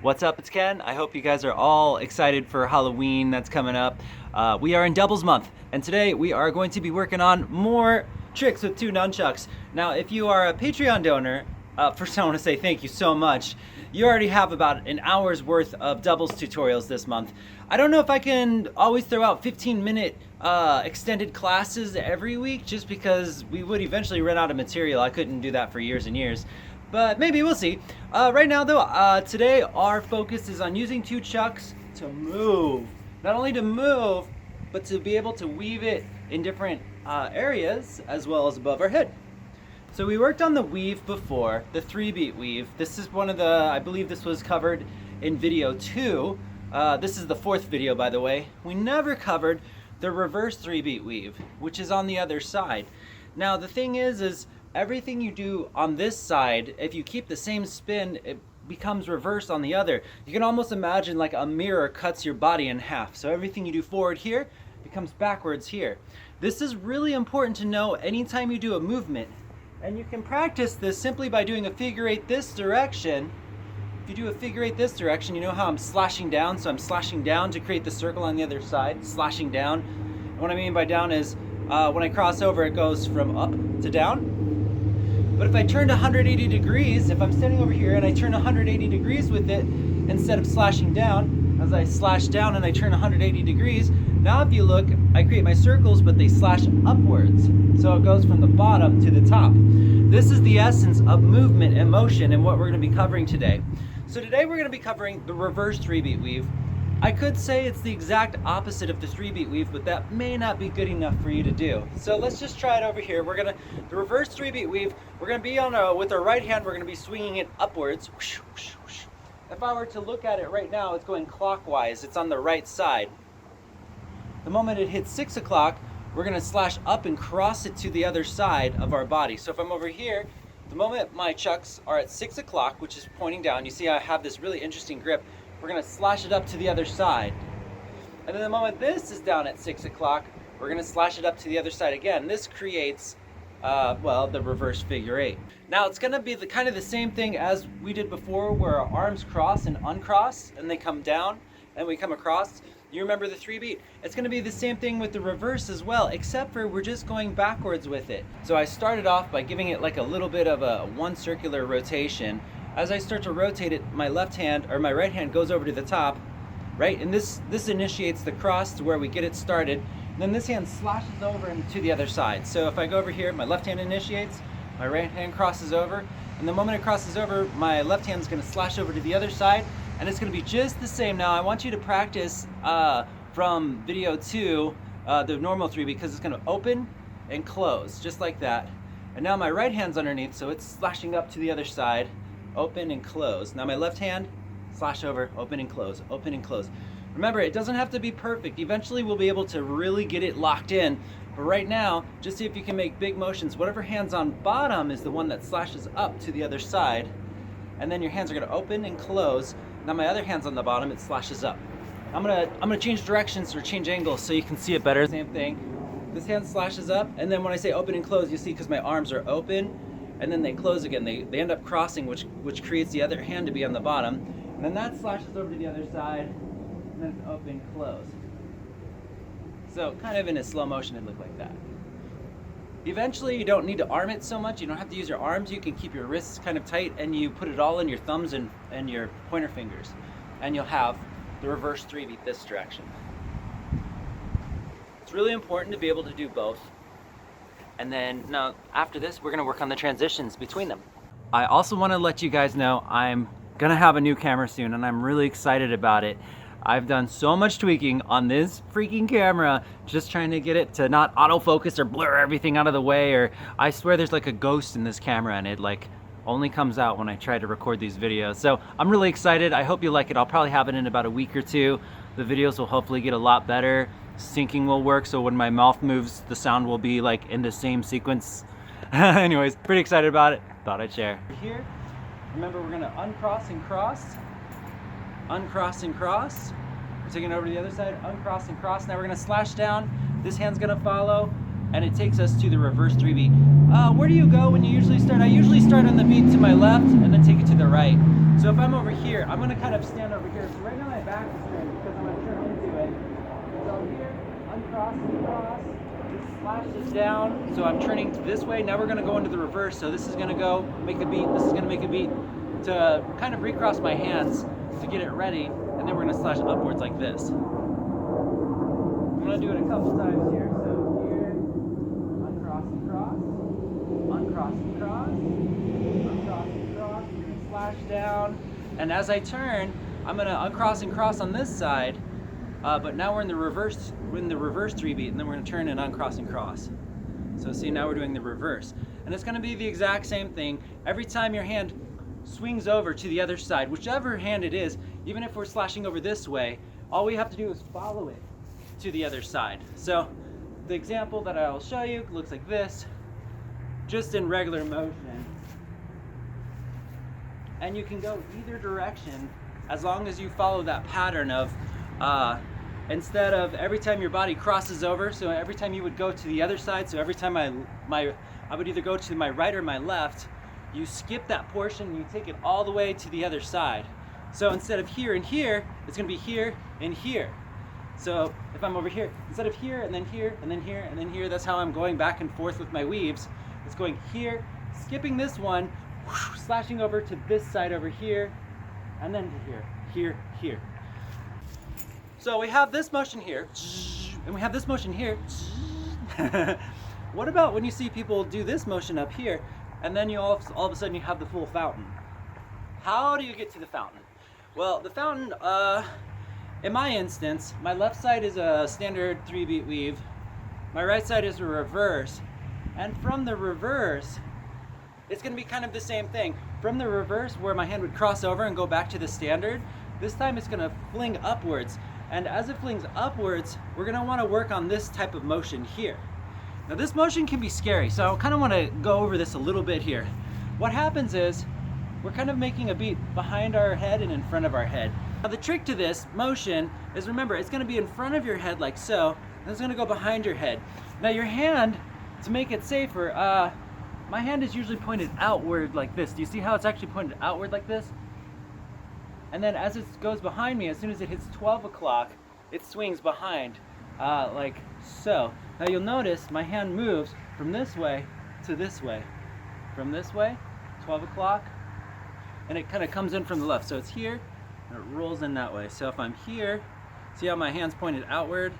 What's up, it's Ken. I hope you guys are all excited for Halloween that's coming up. We are in doubles month, and today we are going to be working on more tricks with two nunchucks. Now, if you are a Patreon donor, first I want to say thank you so much. You already have about an hour's worth of doubles tutorials this month. I don't know if I can always throw out 15-minute extended classes every week, just because we would eventually run out of material. I couldn't do that for years and years. But maybe, we'll see. Right now though, today our focus is on using two chucks to move. Not only to move, but to be able to weave it in different areas as well as above our head. So we worked on the weave before, the 3-beat weave. This is one of the, I believe this was covered in video 2. This is the 4th video, by the way. We never covered the reverse 3-beat weave, which is on the other side. Now the thing is everything you do on this side, if you keep the same spin, it becomes reversed on the other. You can almost imagine like a mirror cuts your body in half. So everything you do forward here becomes backwards here. This is really important to know anytime you do a movement. And you can practice this simply by doing a figure 8 this direction. If you do a figure 8 this direction, you know how I'm slashing down, so I'm slashing down to create the circle on the other side, slashing down. And what I mean by down is when I cross over, it goes from up to down. But if I turned 180 degrees, if I'm standing over here and I turn 180 degrees with it, instead of slashing down, as I slash down and I turn 180 degrees, now if you look, I create my circles, but they slash upwards. So it goes from the bottom to the top. This is the essence of movement and motion and what we're going to be covering today. So today we're going to be covering the reverse 3-beat weave. I could say it's the exact opposite of the 3-beat weave, but that may not be good enough for you to do. So let's just try it over here. The reverse 3-beat weave, we're gonna be with our right hand, we're gonna be swinging it upwards. If I were to look at it right now, it's going clockwise, it's on the right side. The moment it hits 6 o'clock, we're gonna slash up and cross it to the other side of our body. So if I'm over here, the moment my chucks are at 6 o'clock, which is pointing down, you see I have this really interesting grip. We're gonna slash it up to the other side. And then the moment this is down at 6 o'clock, we're gonna slash it up to the other side again. This creates, the reverse figure 8. Now it's gonna be kind of the same thing as we did before, where our arms cross and uncross, and they come down, and we come across. You remember the 3-beat? It's gonna be the same thing with the reverse as well, except for we're just going backwards with it. So I started off by giving it like a little bit of a one circular rotation. As I start to rotate it, my left hand or my right hand goes over to the top, right? And this initiates the cross to where we get it started. And then this hand slashes over and to the other side. So if I go over here, my left hand initiates, my right hand crosses over, and the moment it crosses over, my left hand is gonna slash over to the other side, and it's gonna be just the same. Now I want you to practice from video 2, the normal 3, because it's gonna open and close, just like that. And now my right hand's underneath, so it's slashing up to the other side. Open and close. Now my left hand, slash over, open and close, open and close. Remember, it doesn't have to be perfect. Eventually we'll be able to really get it locked in. But right now, just see if you can make big motions. Whatever hand's on bottom is the one that slashes up to the other side. And then your hands are gonna open and close. Now my other hand's on the bottom, it slashes up. I'm gonna change directions or change angles so you can see it better. Same thing. This hand slashes up, and then when I say open and close, you see because my arms are open, and then they close again. They end up crossing, which creates the other hand to be on the bottom. And then that slashes over to the other side, and then it's open, close. So kind of in a slow motion, it looked like that. Eventually, you don't need to arm it so much. You don't have to use your arms. You can keep your wrists kind of tight, and you put it all in your thumbs and your pointer fingers. And you'll have the reverse 3-beat this direction. It's really important to be able to do both. And then now after this, we're gonna work on the transitions between them. I also wanna let you guys know I'm gonna have a new camera soon, and I'm really excited about it. I've done so much tweaking on this freaking camera, just trying to get it to not autofocus or blur everything out of the way, or I swear there's like a ghost in this camera and it like only comes out when I try to record these videos. So I'm really excited. I hope you like it. I'll probably have it in about a week or 2. The videos will hopefully get a lot better. Syncing will work, so when my mouth moves, the sound will be like in the same sequence. Anyways, pretty excited about it. Thought I'd share. Here, remember we're gonna uncross and cross. Uncross and cross. We're taking it over to the other side, uncross and cross. Now we're gonna slash down. This hand's gonna follow. and it takes us to the reverse 3 beat. Where do you go when you usually start? I usually start on the beat to my left and then take it to the right. So if I'm over here, I'm gonna kind of stand over here. So right now my back is turned because I'm gonna turn into it. So here, uncross, cross, slash is down. So I'm turning this way. Now we're gonna go into the reverse. So this is gonna go make a beat. This is gonna make a beat to kind of recross my hands to get it ready. And then we're gonna slash upwards like this. I'm gonna do it a couple times here. So here, uncross and cross, uncross and cross, uncross and cross, we're gonna slash down. And as I turn, I'm gonna uncross and cross on this side, but now we're in the reverse 3 beat, and then we're gonna turn and uncross and cross. So see, now we're doing the reverse. And it's gonna be the exact same thing. Every time your hand swings over to the other side, whichever hand it is, even if we're slashing over this way, all we have to do is follow it to the other side. So the example that I'll show you looks like this, just in regular motion. And you can go either direction as long as you follow that pattern of instead of every time your body crosses over, so every time you would go to the other side, so every time I would either go to my right or my left, you skip that portion and you take it all the way to the other side. So instead of here and here, it's gonna be here and here. So if I'm over here, instead of here and then here and then here and then here, that's how I'm going back and forth with my weaves. It's going here, skipping this one, whoosh, slashing over to this side over here, and then to here, here, here. So we have this motion here, and we have this motion here. What about when you see people do this motion up here, and then you all of a sudden you have the full fountain? How do you get to the fountain? Well, the fountain, in my instance, my left side is a standard 3 beat weave, my right side is a reverse, and from the reverse, it's gonna be kind of the same thing. From the reverse, where my hand would cross over and go back to the standard, this time it's gonna fling upwards. And as it flings upwards, we're gonna wanna work on this type of motion here. Now this motion can be scary, so I kind of wanna go over this a little bit here. What happens is, we're kind of making a beat behind our head and in front of our head. Now the trick to this motion is, remember, it's gonna be in front of your head like so, and it's gonna go behind your head. Now your hand, to make it safer, my hand is usually pointed outward like this. Do you see how it's actually pointed outward like this? And then as it goes behind me, as soon as it hits 12 o'clock, it swings behind, like so. Now you'll notice my hand moves from this way to this way. From this way, 12 o'clock, and it kind of comes in from the left. So it's here, and it rolls in that way. So if I'm here, see how my hand's pointed outward?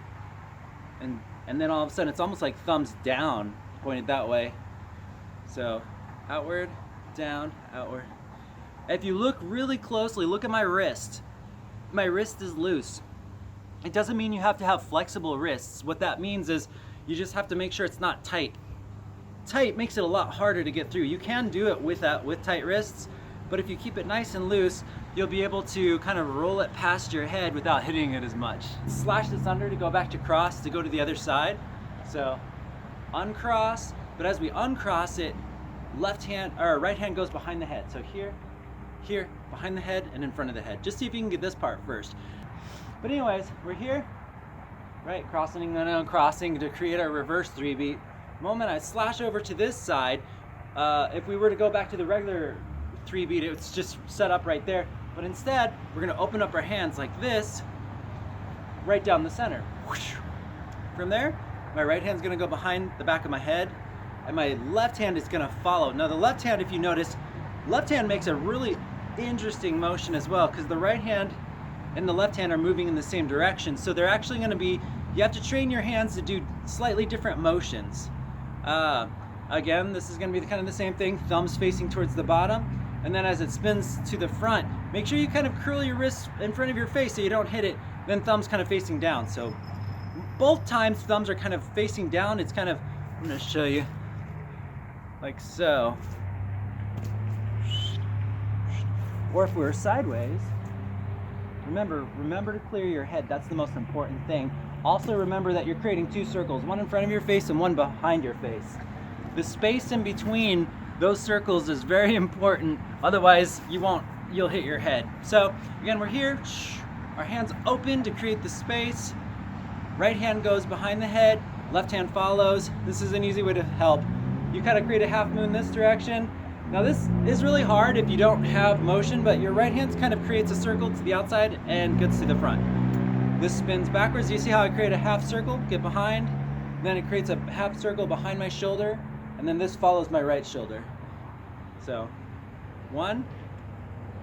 And then all of a sudden it's almost like thumbs down, pointed that way. So outward, down, outward. If you look really closely, look at my wrist. My wrist is loose. It doesn't mean you have to have flexible wrists. What that means is you just have to make sure it's not tight. Tight makes it a lot harder to get through. You can do it with tight wrists, but if you keep it nice and loose, you'll be able to kind of roll it past your head without hitting it as much. Slash this under to go back to cross to go to the other side. So uncross, but as we uncross it, left hand or right hand goes behind the head. So here, here, behind the head, and in front of the head. Just see if you can get this part first. But anyways, we're here, right? Crossing and then uncrossing to create our reverse 3 beat. The moment I slash over to this side, if we were to go back to the regular 3 beat, it's just set up right there. But instead, we're gonna open up our hands like this, right down the center. From there, my right hand's gonna go behind the back of my head, and my left hand is gonna follow. Now the left hand, if you notice, left hand makes a really interesting motion as well, because the right hand and the left hand are moving in the same direction. So they're actually gonna be, you have to train your hands to do slightly different motions. Again, this is gonna be kind of the same thing, thumbs facing towards the bottom, and then as it spins to the front, make sure you kind of curl your wrists in front of your face so you don't hit it, then thumbs kind of facing down. So both times thumbs are kind of facing down. It's kind of, I'm gonna show you, like so. Or if we were sideways, remember to clear your head. That's the most important thing. Also remember that you're creating 2 circles, one in front of your face and one behind your face. The space in between those circles is very important, otherwise you'll hit your head. So again, we're here, our hands open to create the space. Right hand goes behind the head, left hand follows. This is an easy way to help. You kind of create a half moon this direction. Now this is really hard if you don't have motion, but your right hand kind of creates a circle to the outside and gets to the front. This spins backwards. You see how I create a half circle, get behind, then it creates a half circle behind my shoulder, and then this follows my right shoulder. So 1,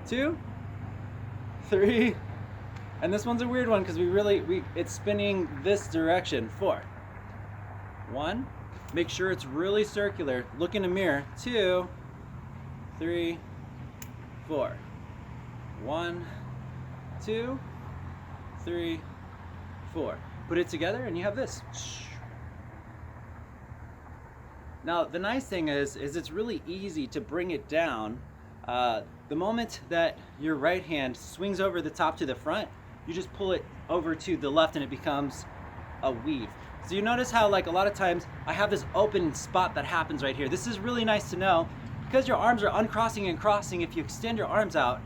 2, 3, and this one's a weird one because it's spinning this direction. 4, 1, make sure it's really circular. Look in the mirror. 2, 3, 4. 1, 2, 3, 4. Put it together and you have this. Now the nice thing is it's really easy to bring it down. The moment that your right hand swings over the top to the front, you just pull it over to the left and it becomes a weave. So you notice how like a lot of times I have this open spot that happens right here. This is really nice to know because your arms are uncrossing and crossing. If you extend your arms out,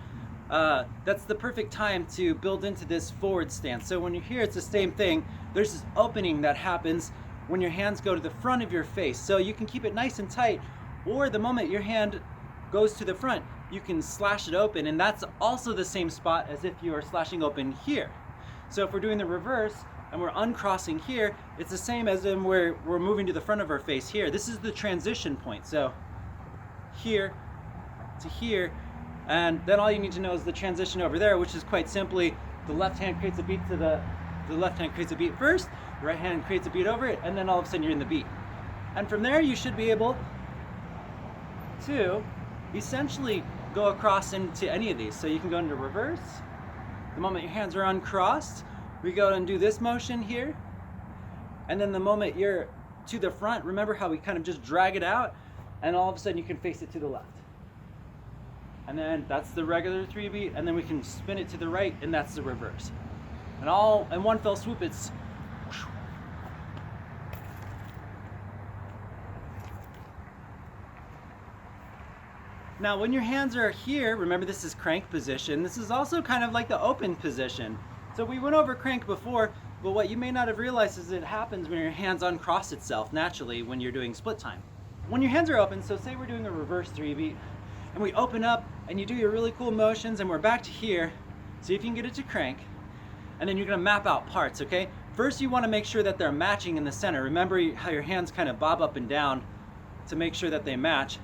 that's the perfect time to build into this forward stance. So when you're here, it's the same thing. There's this opening that happens when your hands go to the front of your face. So you can keep it nice and tight, or the moment your hand goes to the front, you can slash it open, and that's also the same spot as if you are slashing open here. So if we're doing the reverse and we're uncrossing here, it's the same as in where we're moving to the front of our face here. This is the transition point. So here to here, and then all you need to know is the transition over there, which is quite simply the left hand creates a beat to the left hand creates a beat first, the right hand creates a beat over it, and then all of a sudden you're in the beat. And from there you should be able to essentially go across into any of these. So you can go into reverse. The moment your hands are uncrossed, we go and do this motion here. And then the moment you're to the front, remember how we kind of just drag it out, and all of a sudden you can face it to the left. And then that's the regular 3 beat, and then we can spin it to the right, and that's the reverse. And all in one fell swoop, it's now when your hands are here, remember this is crank position. This is also kind of like the open position. So we went over crank before, but what you may not have realized is it happens when your hands uncross itself naturally when you're doing split time. When your hands are open, so say we're doing a reverse 3 beat, and we open up and you do your really cool motions and we're back to here. See if you can get it to crank, and then you're gonna map out parts, okay? First you wanna make sure that they're matching in the center. Remember how your hands kind of bob up and down to make sure that they match.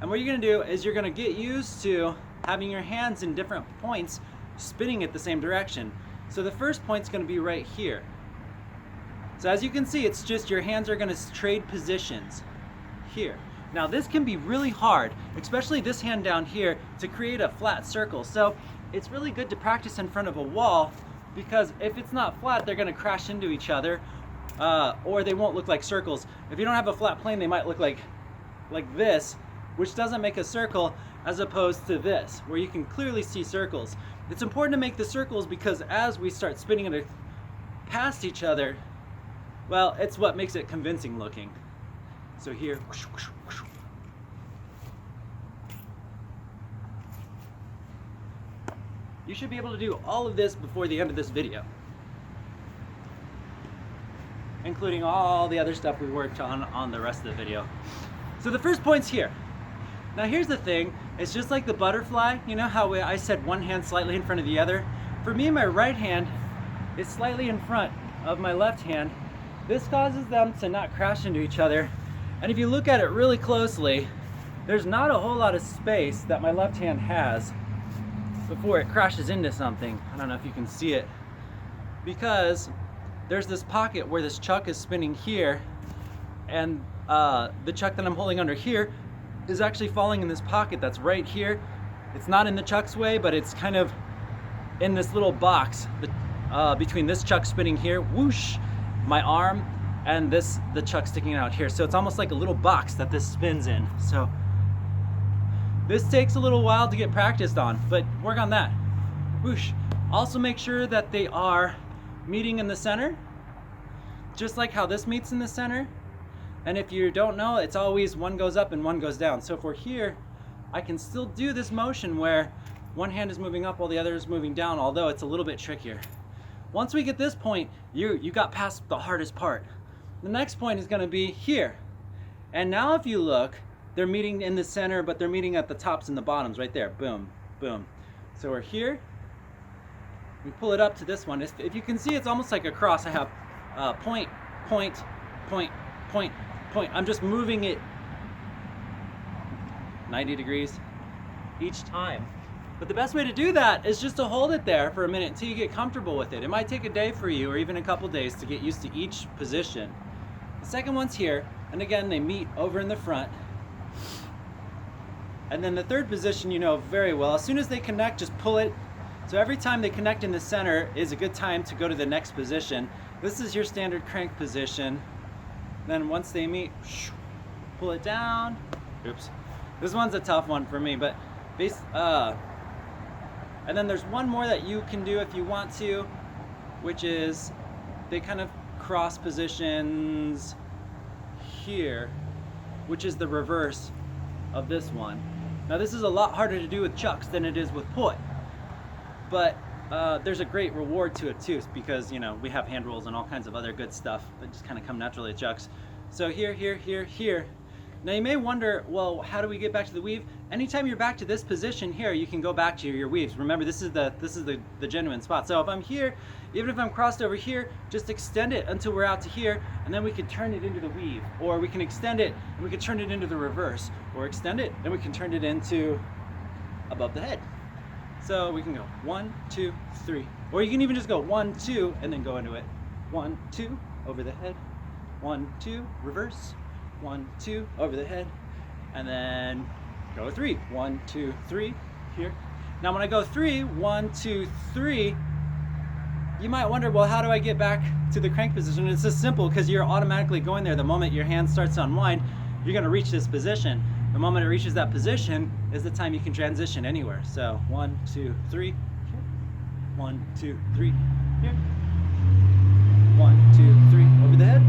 And what you're gonna do is you're gonna get used to having your hands in different points spinning at the same direction. So the first point's gonna be right here. So as you can see, it's just your hands are gonna trade positions here. Now this can be really hard, especially this hand down here, to create a flat circle. So it's really good to practice in front of a wall, because if it's not flat, they're gonna crash into each other, or they won't look like circles. If you don't have a flat plane, they might look like this, which doesn't make a circle, as opposed to this, where you can clearly see circles. It's important to make the circles because as we start spinning it past each other, well, it's what makes it convincing looking. So here, you should be able to do all of this before the end of this video, including all the other stuff we worked on the rest of the video. So the first point's here. Now here's the thing, it's just like the butterfly. You know how I said one hand slightly in front of the other? For me, my right hand is slightly in front of my left hand. This causes them to not crash into each other. And if you look at it really closely, there's not a whole lot of space that my left hand has before it crashes into something. I don't know if you can see it, because there's this pocket where this chuck is spinning here, and the chuck that I'm holding under here is actually falling in this pocket that's right here. It's not in the chuck's way, but it's kind of in this little box between this chuck spinning here, whoosh, my arm, and the chuck sticking out here. So it's almost like a little box that this spins in. So this takes a little while to get practiced on, but work on that. Whoosh. Also make sure that they are meeting in the center, just like how this meets in the center. And if you don't know, it's always one goes up and one goes down. So if we're here, I can still do this motion where one hand is moving up while the other is moving down, although it's a little bit trickier. Once we get this point, you got past the hardest part. the next point is going to be here. And now if you look, they're meeting in the center, but they're meeting at the tops and the bottoms right there. Boom, boom. So we're here. We pull it up to this one. If you can see, it's almost like a cross. I have point, point, point, point, point. I'm just moving it 90 degrees each time. But the best way to do that is just to hold it there for a minute until you get comfortable with it. It might take a day for you, or even a couple days, to get used to each position. The second one's here, and again, they meet over in the front. And then the third position you know very well. As soon as they connect, just pull it. So every time they connect in the center is a good time to go to the next position. This is your standard crank position. Then once they meet, pull it down. Oops. This one's a tough one for me, but and then there's one more that you can do if you want to, which is they kind of cross positions here, which is the reverse of this one. Now this is a lot harder to do with chucks than it is with put, but there's a great reward to it too, because you know we have hand rolls and all kinds of other good stuff that just kind of come naturally at chucks. So here, here, here, here. Now you may wonder, well, how do we get back to the weave? Anytime you're back to this position here, you can go back to your weaves. Remember, this is the genuine spot. So if I'm here, even if I'm crossed over here, just extend it until we're out to here, and then we can turn it into the weave. Or we can extend it and we can turn it into the reverse. Or extend it and we can turn it into above the head. So we can go 1, 2, 3. Or you can even just go 1, 2, and then go into it. 1, 2, over the head. 1, 2, reverse. 1, 2, over the head, and then go 3. 1, 2, 3, here. Now when I go 3, 1, 2, 3, you might wonder, well, how do I get back to the crank position? It's just simple, because you're automatically going there. The moment your hand starts to unwind, you're going to reach this position. The moment it reaches that position is the time you can transition anywhere. So 1, 2, 3, here. 1, 2, 3, here. 1, 2, 3, over the head.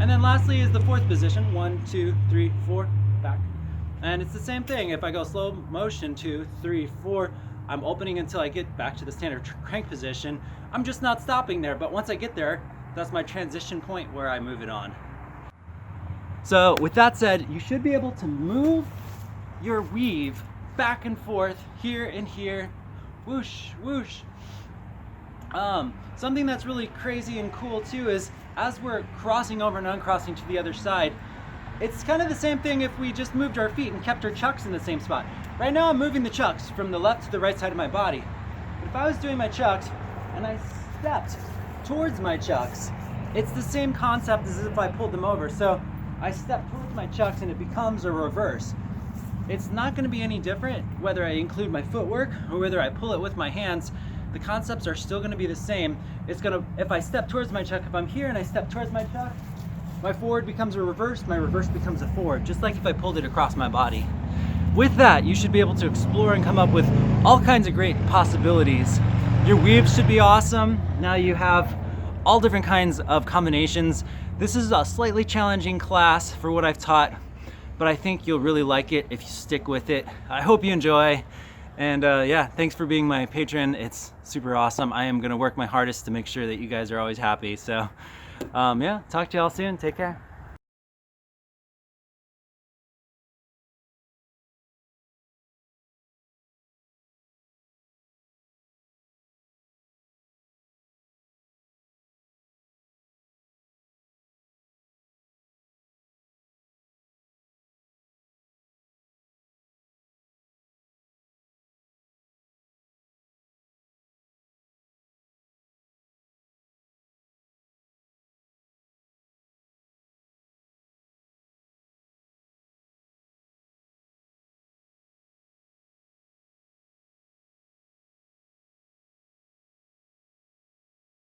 And then lastly is the fourth position, 1, 2, 3, 4, back. And it's the same thing. If I go slow motion, 2, 3, 4, I'm opening until I get back to the standard crank position. I'm just not stopping there, but once I get there, that's my transition point where I move it on. So with that said, you should be able to move your weave back and forth, here and here, whoosh, whoosh. Something that's really crazy and cool too is as we're crossing over and uncrossing to the other side, it's kind of the same thing if we just moved our feet and kept our chucks in the same spot. Right now I'm moving the chucks from the left to the right side of my body. But if I was doing my chucks and I stepped towards my chucks, it's the same concept as if I pulled them over. So I step towards my chucks and it becomes a reverse. It's not going to be any different whether I include my footwork or whether I pull it with my hands. The concepts are still going to be the same. It's going to, if I step towards my chuck, if I'm here and I step towards my chuck, my forward becomes a reverse, my reverse becomes a forward, just like if I pulled it across my body. With that, you should be able to explore and come up with all kinds of great possibilities. Your weaves should be awesome. Now you have all different kinds of combinations. This is a slightly challenging class for what I've taught, but I think you'll really like it if you stick with it. I hope you enjoy. And yeah, thanks for being my patron. It's super awesome. I am gonna work my hardest to make sure that you guys are always happy. So yeah, talk to y'all soon. Take care.